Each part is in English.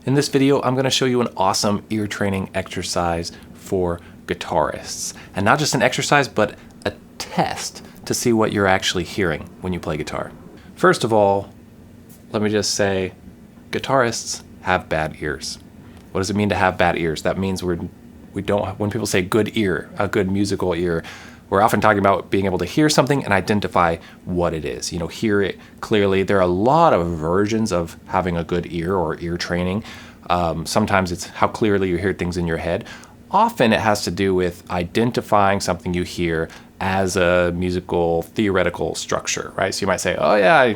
In this video, I'm going to show you an awesome ear training exercise for guitarists. And not just an exercise, but a test to see what you're actually hearing when you play guitar. First of all, let me just say, guitarists have bad ears. What does it mean to have bad ears? That means we don't, when people say good ear, a good musical ear, we're often talking about being able to hear something and identify what it is. You know, hear it clearly. There are a lot of versions of having a good ear or ear training. Sometimes it's how clearly you hear things in your head. Often it has to do with identifying something you hear as a musical theoretical structure, right? So you might say, oh yeah,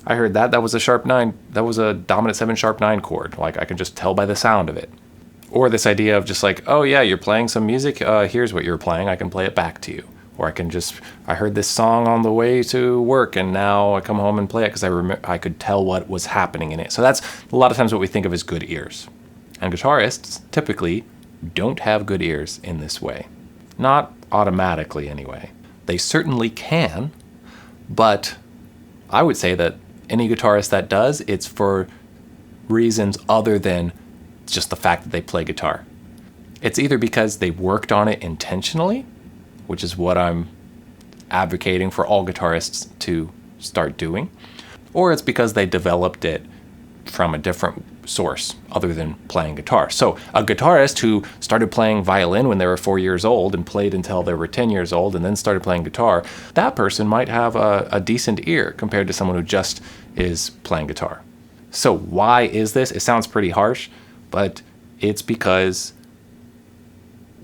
I heard that. That was a sharp 9. That was a dominant 7 sharp 9 chord. Like I can just tell by the sound of it. Or this idea of just like, oh yeah, you're playing some music. Here's what you're playing. I can play it back to you. Or I heard this song on the way to work and now I come home and play it because I could tell what was happening in it. So that's a lot of times what we think of as good ears. And guitarists typically don't have good ears in this way. Not automatically anyway. They certainly can, but I would say that any guitarist that does, it's for reasons other than just the fact that they play guitar. It's either because they worked on it intentionally, which is what I'm advocating for all guitarists to start doing, or it's because they developed it from a different source other than playing guitar. So a guitarist who started playing violin when they were 4 years old and played until they were 10 years old and then started playing guitar, that person might have a decent ear compared to someone who just is playing guitar. So why is this? It sounds pretty harsh, but it's because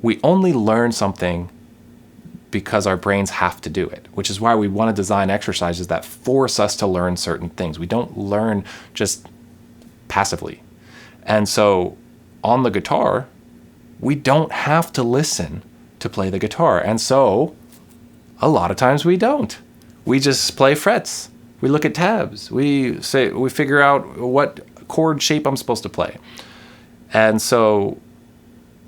we only learn something because our brains have to do it, which is why we want to design exercises that force us to learn certain things. We don't learn just passively. And so on the guitar, we don't have to listen to play the guitar. And so a lot of times we don't. We just play frets. We look at tabs. We figure out what chord shape I'm supposed to play. And so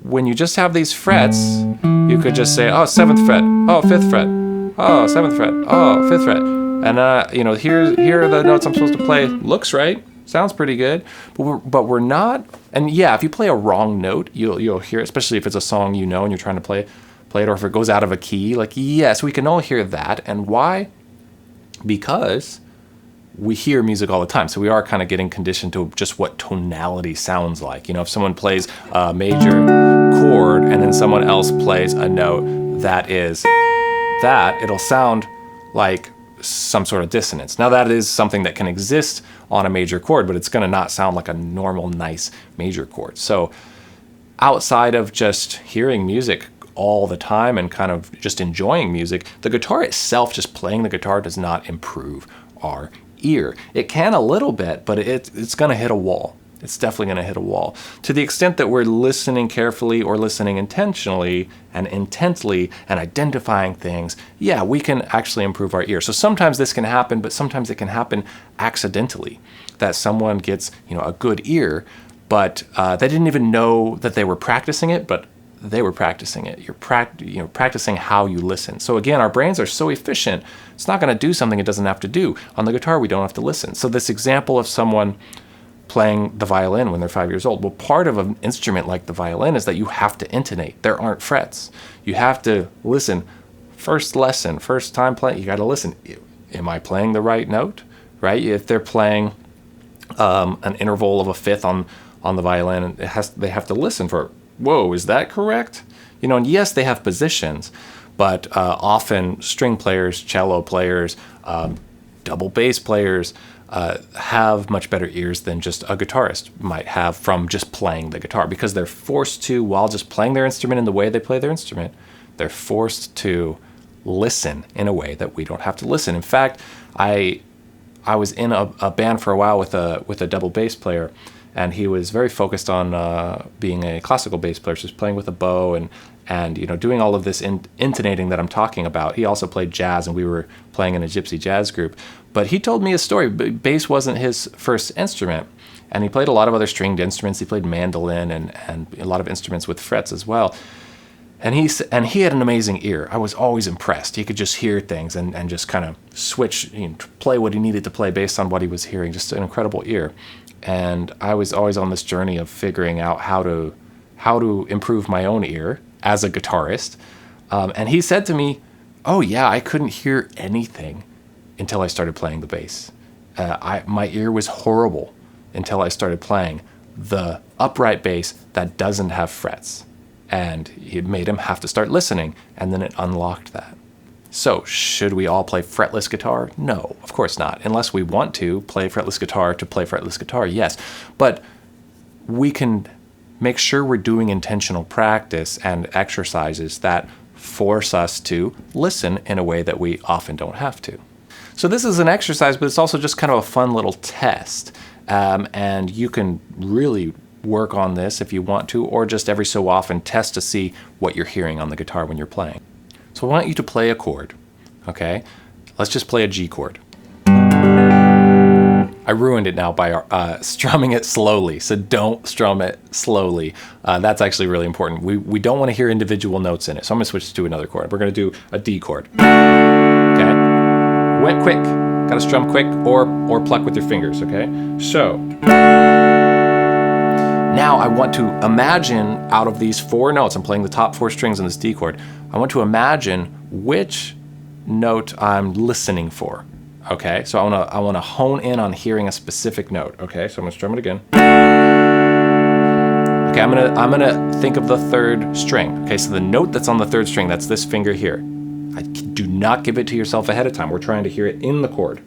when you just have these frets, you could just say, oh, 7th fret, oh, 5th fret, oh, 7th fret, oh, 5th fret. And, here are the notes I'm supposed to play. Looks right. Sounds pretty good. But we're not. And yeah, if you play a wrong note, you'll hear it, especially if it's a song you know and you're trying to play it, or if it goes out of a key. Like, yes, we can all hear that. And why? Because we hear music all the time. So we are kind of getting conditioned to just what tonality sounds like. You know, if someone plays a major chord and then someone else plays a note that is that, it'll sound like some sort of dissonance. Now that is something that can exist on a major chord, but it's going to not sound like a normal, nice major chord. So outside of just hearing music all the time and kind of just enjoying music, the guitar itself, just playing the guitar, does not improve our ear. It can a little bit, but it's going to hit a wall. It's definitely going to hit a wall. To the extent that we're listening carefully or listening intentionally and intently and identifying things, yeah, we can actually improve our ear. So sometimes this can happen, but sometimes it can happen accidentally, that someone gets, a good ear, but they didn't even know that they were practicing it, but they were practicing it. You're practicing how you listen. So again, our brains are so efficient, it's not going to do something it doesn't have to do. On the guitar, we don't have to listen. So this example of someone playing the violin when they're 5 years old, well, part of an instrument like the violin is that you have to intonate. There aren't frets. You have to listen. First lesson, first time playing, you got to listen. Am I playing the right note? Right? If they're playing an interval of a fifth on the violin, they have to listen for, whoa, is that correct? And yes, they have positions, but often string players, cello players, double bass players have much better ears than just a guitarist might have from just playing the guitar, because they're forced to, while just playing their instrument in the way they play their instrument, they're forced to listen in a way that we don't have to listen. In fact, I was in a band for a while with a double bass player, and he was very focused on being a classical bass player, just playing with a bow and doing all of this intonating that I'm talking about. He also played jazz, and we were playing in a gypsy jazz group. But he told me a story. Bass wasn't his first instrument, and he played a lot of other stringed instruments. He played mandolin and a lot of instruments with frets as well. And he had an amazing ear. I was always impressed. He could just hear things and just kind of switch, play what he needed to play based on what he was hearing. Just an incredible ear. and I was always on this journey of figuring out how to improve my own ear as a guitarist. And he said to me, "Oh yeah, I couldn't hear anything until I started playing the bass. My ear was horrible until I started playing the upright bass that doesn't have frets." And it made him have to start listening, and then it unlocked that. So, should we all play fretless guitar? No, of course not. Unless we want to play fretless guitar, yes. But we can make sure we're doing intentional practice and exercises that force us to listen in a way that we often don't have to. So this is an exercise, but it's also just kind of a fun little test. And you can really work on this if you want to, or just every so often test to see what you're hearing on the guitar when you're playing. So I want you to play a chord, okay? Let's just play a G chord. I ruined it now by strumming it slowly, so don't strum it slowly. That's actually really important. We don't want to hear individual notes in it, so I'm going to switch to another chord. We're going to do a D chord, okay? Went quick, got to strum quick, or pluck with your fingers, okay? So, now I want to imagine out of these 4 notes, I'm playing the top 4 strings on this D chord, I want to imagine which note I'm listening for, okay? So I want to hone in on hearing a specific note, okay? So I'm gonna strum it again. Okay, I'm gonna think of the 3rd string. Okay, so the note that's on the 3rd string, that's this finger here. Do not give it to yourself ahead of time. We're trying to hear it in the chord.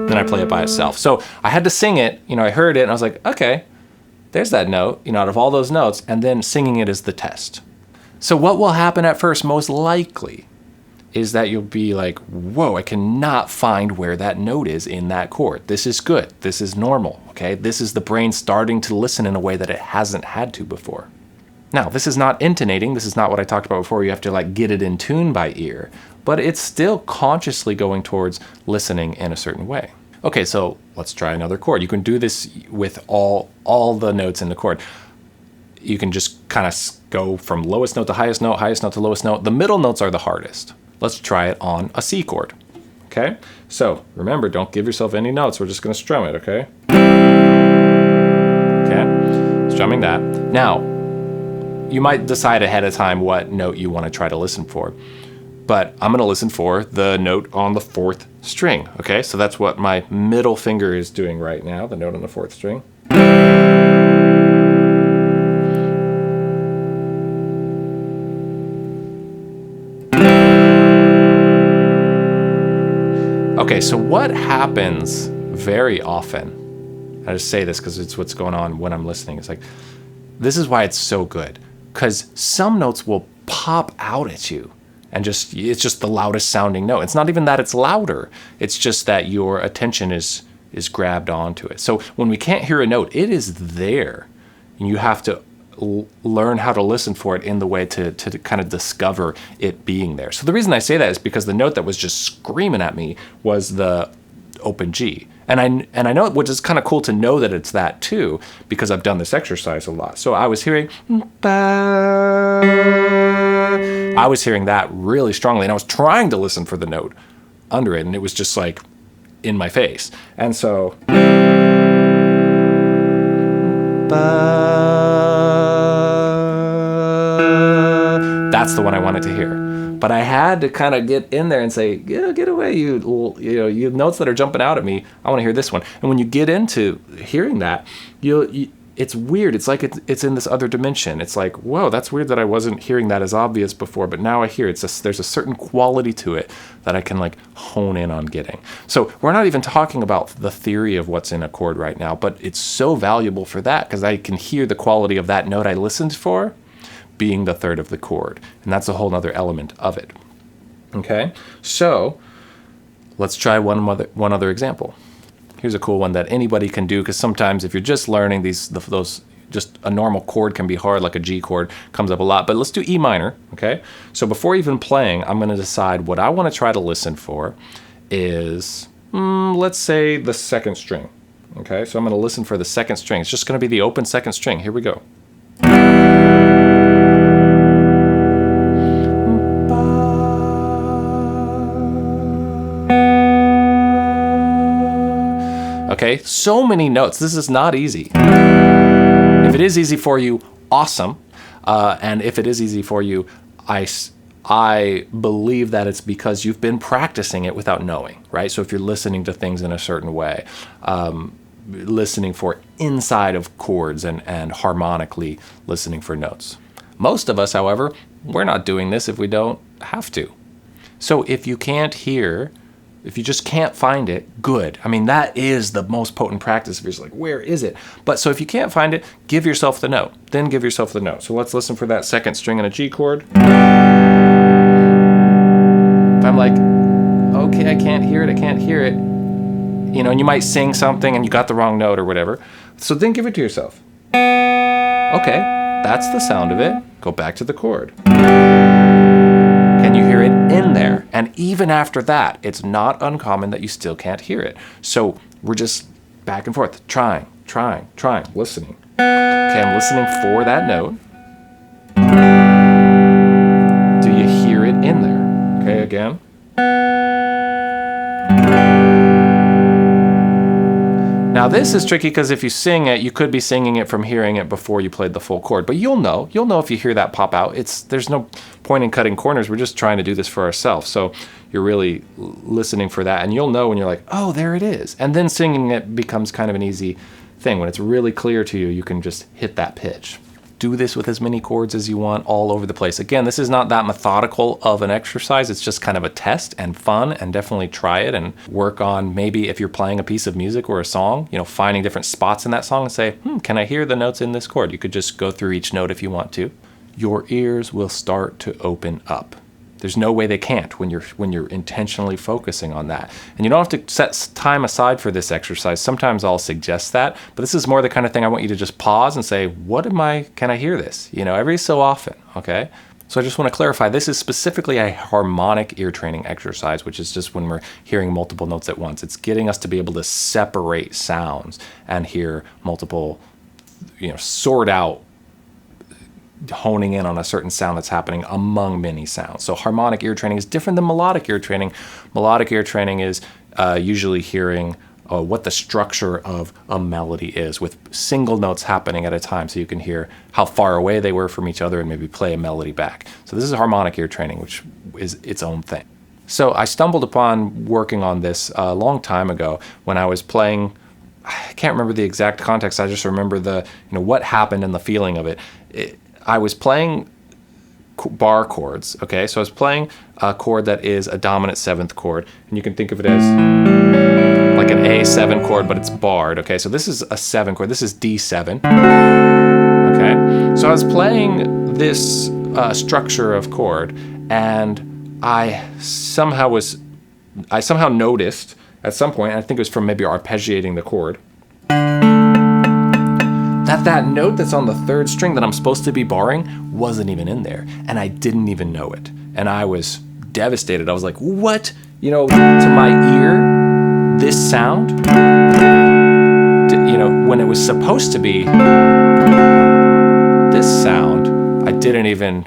Then I play it by itself. So I had to sing it, I heard it and I was like, okay, there's that note, out of all those notes, and then singing it is the test. So what will happen at first, most likely, is that you'll be like, whoa, I cannot find where that note is in that chord. This is good. This is normal, okay? This is the brain starting to listen in a way that it hasn't had to before. Now, this is not intonating. This is not what I talked about before. You have to get it in tune by ear, but it's still consciously going towards listening in a certain way. Okay, so let's try another chord. You can do this with all the notes in the chord. You can just kind of go from lowest note to highest note to lowest note. The middle notes are the hardest. Let's try it on a C chord, okay? So remember, don't give yourself any notes. We're just gonna strum it, okay? Okay, strumming that. Now, you might decide ahead of time what note you wanna try to listen for, but I'm gonna listen for the note on the 4th string, okay? So that's what my middle finger is doing right now, the note on the 4th string. Okay, so what happens very often, I just say this because it's what's going on when I'm listening, it's like, this is why it's so good, because some notes will pop out at you and it's just the loudest sounding note. It's not even that it's louder, it's just that your attention is grabbed onto it. So when we can't hear a note, it is there, and you have to learn how to listen for it in the way to kind of discover it being there. So the reason I say that is because the note that was just screaming at me was the open G. And I know, which is kind of cool to know that it's that too, because I've done this exercise a lot. So I was hearing that really strongly, and I was trying to listen for the note under it, and it was just like in my face. And so that's the one I wanted to hear. But I had to kind of get in there and say, yeah, get away, you notes that are jumping out at me. I want to hear this one. And when you get into hearing that, it's weird. It's like it's in this other dimension. It's like, whoa, that's weird that I wasn't hearing that as obvious before, but now I hear it. There's a certain quality to it that I can hone in on getting. So we're not even talking about the theory of what's in a chord right now, but it's so valuable for that because I can hear the quality of that note I listened for being the 3rd of the chord. And that's a whole other element of it. Okay, so let's try one other example. Here's a cool one that anybody can do, because sometimes if you're just learning those, just a normal chord can be hard, like a G chord comes up a lot. But let's do E minor, okay? So before even playing, I'm going to decide what I want to try to listen for is, let's say the 2nd string, okay? So I'm going to listen for the 2nd string. It's just going to be the open 2nd string. Here we go. Okay, so many notes. This is not easy. If it is easy for you, awesome. And if it is easy for you, I believe that it's because you've been practicing it without knowing, right? So if you're listening to things in a certain way, listening for inside of chords and harmonically listening for notes. Most of us, however, we're not doing this if we don't have to. So if you can't hear, if you just can't find it, good. I mean, that is the most potent practice. If you're just like, where is it? But so if you can't find it, give yourself the note. Then give yourself the note. So let's listen for that second string in a G chord. If I'm like, okay, I can't hear it, you know, and you might sing something and you got the wrong note or whatever. So then give it to yourself. Okay, that's the sound of it. Go back to the chord. Can you hear it in there? And even after that, it's not uncommon that you still can't hear it. So we're just back and forth, trying, listening. Okay, I'm listening for that note. Do you hear it in there? Okay, again. Now this is tricky because if you sing it, you could be singing it from hearing it before you played the full chord. But you'll know if you hear that pop out. There's no point in cutting corners. We're just trying to do this for ourselves. So you're really listening for that. And you'll know when you're like, oh, there it is. And then singing it becomes kind of an easy thing. When it's really clear to you, you can just hit that pitch. Do this with as many chords as you want all over the place. Again, this is not that methodical of an exercise. It's just kind of a test and fun, and definitely try it and work on maybe if you're playing a piece of music or a song, you know, finding different spots in that song and say, can I hear the notes in this chord? You could just go through each note if you want to. Your ears will start to open up. There's no way they can't when you're intentionally focusing on that. And you don't have to set time aside for this exercise. Sometimes I'll suggest that, but this is more the kind of thing I want you to just pause and say, can I hear this? You know, every so often, okay? So I just want to clarify, this is specifically a harmonic ear training exercise, which is just when we're hearing multiple notes at once. It's getting us to be able to separate sounds and hear multiple, you know, sort out, honing in on a certain sound that's happening among many sounds. So harmonic ear training is different than melodic ear training. Melodic ear training is usually hearing what the structure of a melody is with single notes happening at a time, so you can hear how far away they were from each other and maybe play a melody back. So this is harmonic ear training, which is its own thing. So I stumbled upon working on this a long time ago when I was playing. I can't remember the exact context. I just remember what happened and the feeling of it. I was playing bar chords, okay? So I was playing a chord that is a dominant seventh chord, and you can think of it as like an A7 chord, but it's barred, okay? So this is a 7 chord. This is D7, okay? So I was playing this structure of chord, and I somehow noticed at some point, and I think it was from maybe arpeggiating the chord, that note that's on the third string that I'm supposed to be barring wasn't even in there, and I didn't even know it. And I was devastated. I was like, what? You know, to my ear, this sound, you know, when it was supposed to be this sound, I didn't even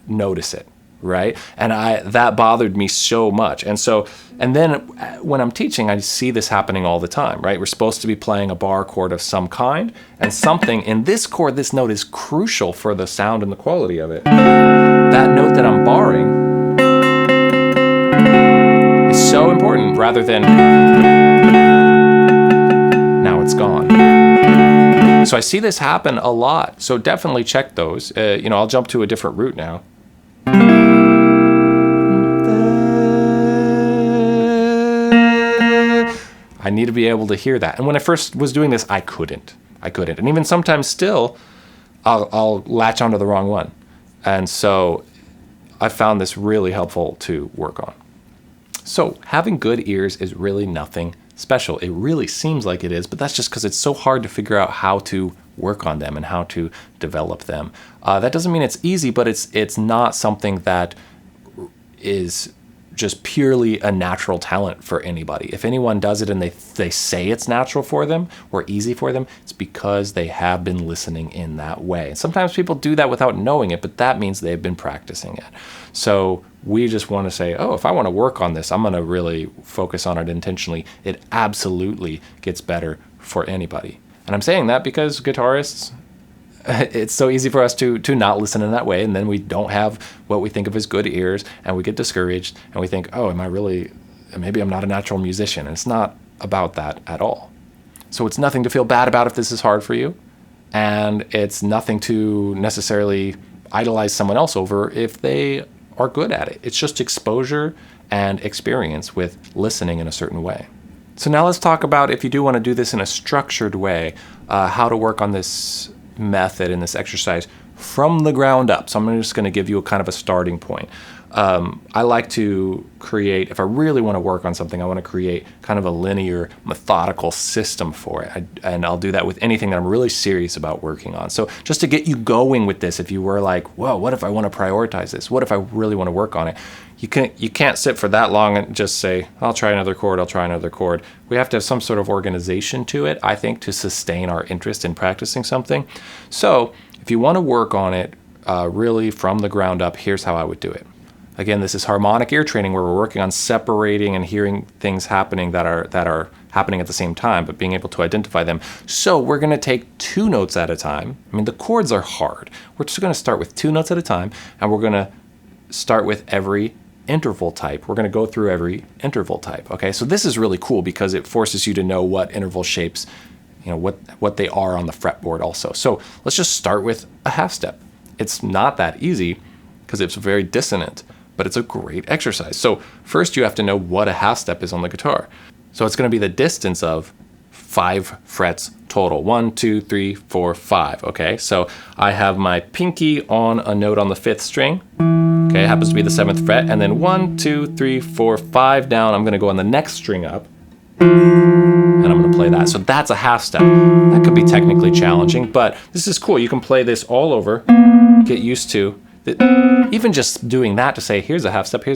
notice it, right? And that bothered me so much. And then when I'm teaching, I see this happening all the time, right? We're supposed to be playing a bar chord of some kind, and something in this chord, this note is crucial for the sound and the quality of it. That note that I'm barring is so important, rather than now it's gone. So I see this happen a lot. So definitely check those. I'll jump to a different root now. I need to be able to hear that. And when I first was doing this, I couldn't. And even sometimes still, I'll latch onto the wrong one. And so I found this really helpful to work on. So having good ears is really nothing special. It really seems like it is, but that's just because it's so hard to figure out how to work on them and how to develop them. That doesn't mean it's easy, but it's not something that is just purely a natural talent for anybody. If anyone does it and they say it's natural for them or easy for them, it's because they have been listening in that way. And sometimes people do that without knowing it, but that means they've been practicing it. So we just want to say, oh, if I want to work on this, I'm going to really focus on it intentionally. It absolutely gets better for anybody. And I'm saying that because guitarists, it's so easy for us to not listen in that way, and then we don't have what we think of as good ears, and we get discouraged, and we think, oh, maybe I'm not a natural musician. And it's not about that at all. So it's nothing to feel bad about if this is hard for you, and it's nothing to necessarily idolize someone else over if they are good at it. It's just exposure and experience with listening in a certain way. So now let's talk about, if you do want to do this in a structured way, how to work on this method in this exercise from the ground up. So I'm just going to give you a kind of a starting point. I like to create, if I really want to work on something, I want to create kind of a linear, methodical system for it. And I'll do that with anything that I'm really serious about working on. So just to get you going with this, if you were like, whoa, what if I want to prioritize this? What if I really want to work on it? You can't sit for that long and just say, I'll try another chord, I'll try another chord. We have to have some sort of organization to it, I think, to sustain our interest in practicing something. So if you want to work on it really from the ground up, here's how I would do it. Again, this is harmonic ear training, where we're working on separating and hearing things happening that are happening at the same time, but being able to identify them. So we're going to take 2 notes at a time. I mean, the chords are hard. We're just going to start with 2 notes at a time, and we're going to start with every interval type. We're going to go through every interval type. Okay, so this is really cool because it forces you to know what interval shapes, what they are on the fretboard also. So let's just start with a half step. It's not that easy because it's very dissonant, but it's a great exercise. So first you have to know what a half step is on the guitar. So it's going to be the distance of 5 frets total. 1, 2, 3, 4, 5. Okay, so I have my pinky on a note on the 5th string. Okay, it happens to be the 7th fret, and then 1, 2, 3, 4, 5 down. I'm going to go on the next string up, and I'm going to play that. So that's a half step. That could be technically challenging, but this is cool. You can play this all over, get used to it. Even just doing that to say, here's a half step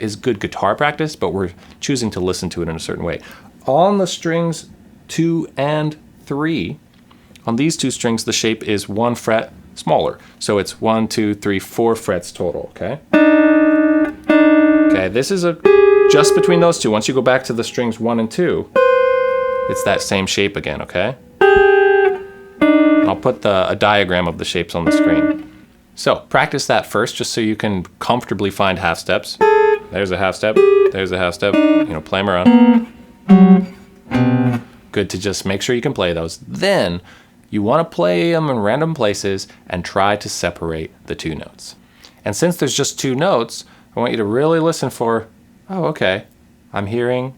is good guitar practice, but we're choosing to listen to it in a certain way. On the strings 2 and 3, on these 2 strings, the shape is 1 fret smaller. So it's 1, 2, 3, 4 frets total, okay? Okay, this is just between those 2. Once you go back to the strings 1 and 2, it's that same shape again, okay? I'll put a diagram of the shapes on the screen. So practice that first, just so you can comfortably find half steps. There's a half step, there's a half step, play them around. Good to just make sure you can play those. Then you want to play them in random places and try to separate the 2 notes. And since there's just 2 notes, I want you to really listen for, oh, okay, I'm hearing,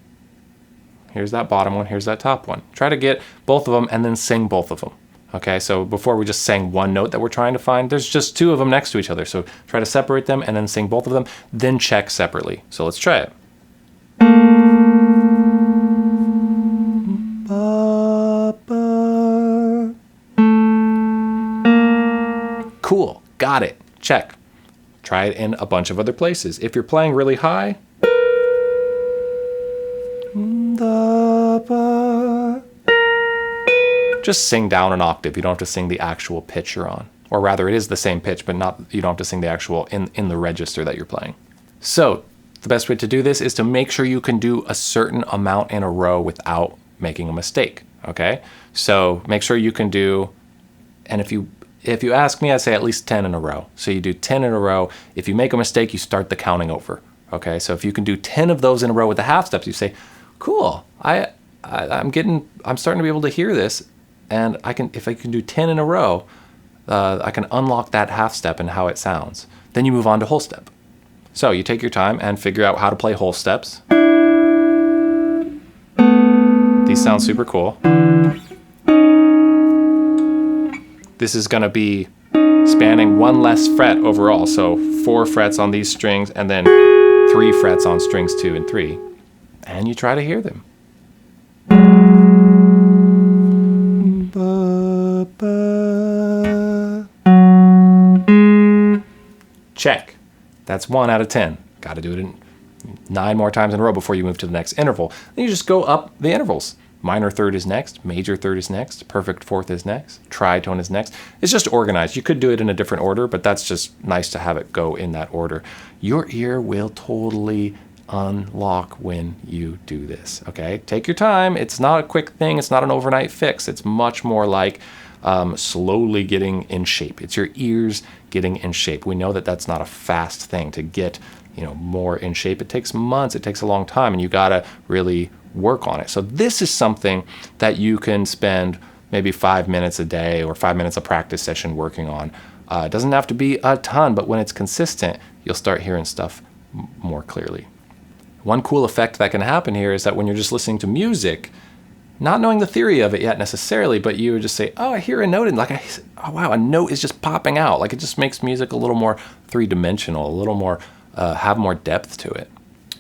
here's that bottom one, here's that top one. Try to get both of them and then sing both of them. Okay, so before we just sang one note that we're trying to find, there's just 2 of them next to each other. So try to separate them and then sing both of them, then check separately. So let's try it. Cool, got it, check. Try it in a bunch of other places. If you're playing really high, just sing down an octave. You don't have to sing the actual pitch you're on. Or rather, it is the same pitch, but you don't have to sing the actual in the register that you're playing. So the best way to do this is to make sure you can do a certain amount in a row without making a mistake, okay? So make sure you can do, and if you ask me, I'd say at least 10 in a row. So you do 10 in a row. If you make a mistake, you start the counting over, okay? So if you can do 10 of those in a row with the half steps, you say, cool, I'm starting to be able to hear this. And if I can do 10 in a row, I can unlock that half step and how it sounds. Then you move on to whole step. So you take your time and figure out how to play whole steps. These sound super cool. This is going to be spanning 1 less fret overall. So 4 frets on these strings and then 3 frets on strings 2 and 3. And you try to hear them. Check. That's 1 out of 10. Got to do it in, 9 more times in a row before you move to the next interval. Then you just go up the intervals. Minor third is next, major third is next, perfect fourth is next, tritone is next. It's just organized. You could do it in a different order, but that's just nice to have it go in that order. Your ear will totally unlock when you do this, okay? Take your time. It's not a quick thing. It's not an overnight fix. It's much more like slowly getting in shape. It's your ears getting in shape. We know that that's not a fast thing to get, more in shape. It takes months. It takes a long time, and you gotta really work on it. So this is something that you can spend maybe 5 minutes a day or 5 minutes a practice session working on. It doesn't have to be a ton, but when it's consistent, you'll start hearing stuff more clearly. One cool effect that can happen here is that when you're just listening to music, not knowing the theory of it yet necessarily, but you would just say, oh, I hear a note, and oh wow, a note is just popping out. Like, it just makes music a little more three-dimensional, a little more, have more depth to it.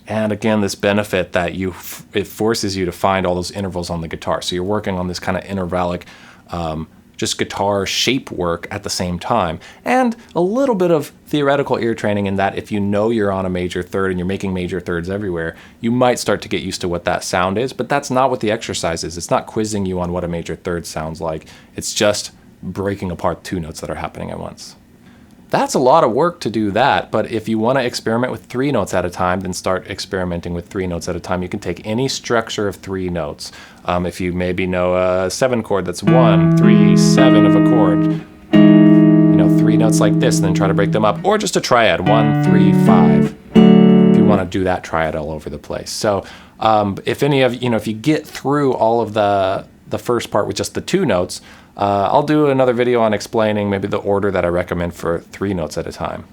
And again, this benefit that it forces you to find all those intervals on the guitar. So you're working on this kind of intervallic, just guitar shape work at the same time. And a little bit of theoretical ear training in that if you know you're on a major third and you're making major thirds everywhere, you might start to get used to what that sound is, but that's not what the exercise is. It's not quizzing you on what a major third sounds like. It's just breaking apart 2 notes that are happening at once. That's a lot of work to do that, but if you want to experiment with 3 notes at a time, then start experimenting with 3 notes at a time. You can take any structure of 3 notes. If you maybe know a 7 chord that's 1, 3, 7 of a chord, 3 notes like this, and then try to break them up, or just a triad, 1, 3, 5. If you want to do that triad all over the place. So if any of, if you get through all of the first part with just the 2 notes, I'll do another video on explaining maybe the order that I recommend for 3 notes at a time.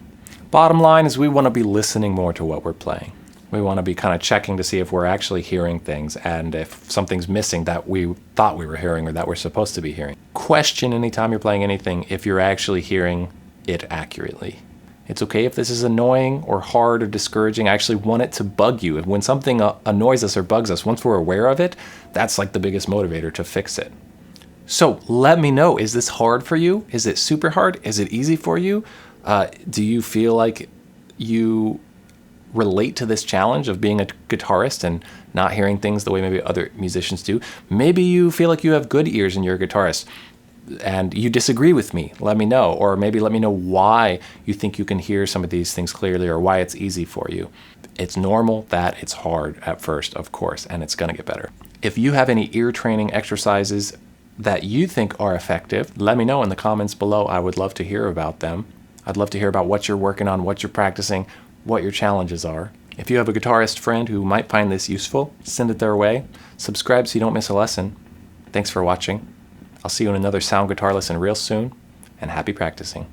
Bottom line is we want to be listening more to what we're playing. We want to be kind of checking to see if we're actually hearing things and if something's missing that we thought we were hearing or that we're supposed to be hearing. Question anytime you're playing anything if you're actually hearing it accurately. It's okay if this is annoying or hard or discouraging. I actually want it to bug you. When something annoys us or bugs us, once we're aware of it, that's like the biggest motivator to fix it. So let me know, is this hard for you? Is it super hard? Is it easy for you? Do you feel like you relate to this challenge of being a guitarist and not hearing things the way maybe other musicians do? Maybe you feel like you have good ears and you're a guitarist and you disagree with me. Let me know. Or maybe let me know why you think you can hear some of these things clearly or why it's easy for you. It's normal that it's hard at first, of course, and it's going to get better. If you have any ear training exercises that you think are effective, let me know in the comments below. I would love to hear about them. I'd love to hear about what you're working on, what you're practicing, what your challenges are. If you have a guitarist friend who might find this useful, send it their way. Subscribe so you don't miss a lesson. Thanks for watching. I'll see you in another sound guitar lesson real soon, and happy practicing.